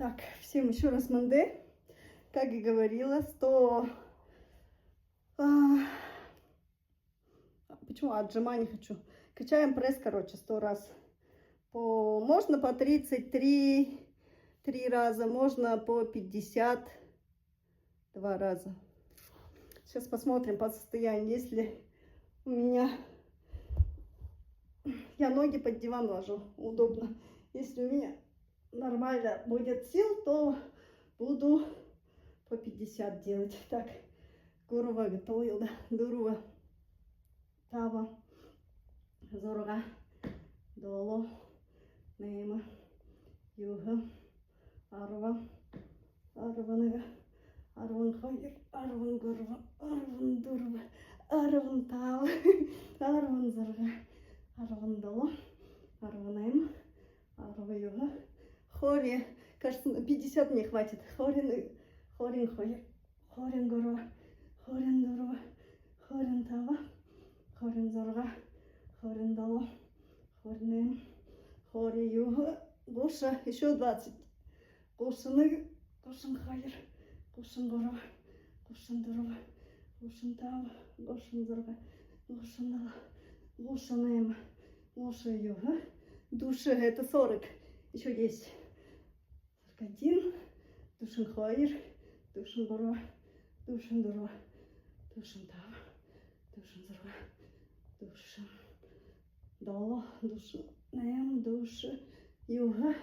Так, всем еще раз манды. Как и говорила, 100... Почему отжиманий хочу? Качаем пресс, короче, 100 раз. Можно по 33 3 раза, можно по 52 раза. Сейчас посмотрим по состоянию. Если у меня... Я ноги под диван ложу, удобно. Если у меня нормально будет сил, то буду по 50 делать. Так, Гурува готовил, да, Дурува. Тава, Зорга, Доло, Нейма, Юга, Арва, Арванага, Арван Хайер, Арван Гурва, Арван Дурва, Арван Тава, Арван Зорга, Арван Доло, Арван Нейма, Арва Юга. Хори, кажется, на 50 мне хватит. Хорин Хайер, Хорин Гурва, Хорин Дурва, Хорин Тава, Хорин Зорга, Хорин Доло, Хорин, Хори Юга, Гоша, еще 20. Гошин, Гошин Хайер, Гошин Гора, Гошин Дурва, Гошин Тава, Гошин Зорга, Гошин Доло, Гошин Эм, Гоша Юга. Души это 40. Еще есть 41. Душин Хайер, Душин Гора, Душин Дурва, Душин Тава, Душин Зорга, Душин Доло, Душин Эм, Души Юга.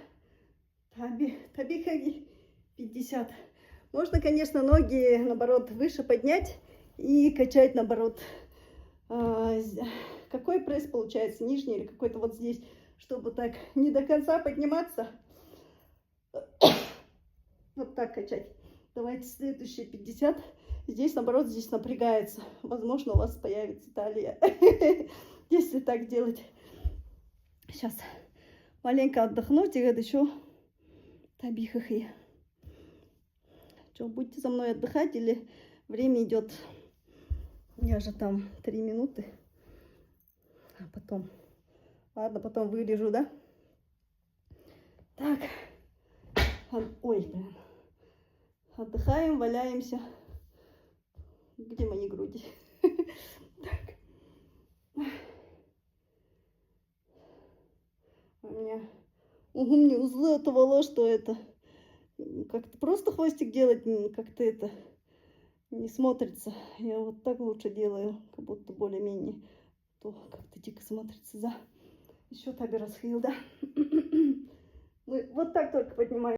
Таби хаги 50. Можно, конечно, ноги, наоборот, выше поднять и качать, наоборот. Какой пресс получается? Нижний или какой-то вот здесь, чтобы так не до конца подниматься. Вот так качать. Давайте следующие 50. Здесь, наоборот, здесь напрягается. Возможно, у вас появится талия, если так делать. Сейчас маленько отдохнуть и еще табихахи. Что, будете за мной отдыхать или время идет? Я же там 3 минуты. А потом... Ладно, потом вырежу, да? Так. Ой, блин. Отдыхаем, валяемся. Где мои груди? Так. У меня... мне узлы оторвало, что это... Как-то просто хвостик делать, как-то это не смотрится. Я вот так лучше делаю, как будто более-менее. То как-то дико смотрится, да. Еще таби расхил, да. Мы вот так только поднимаем.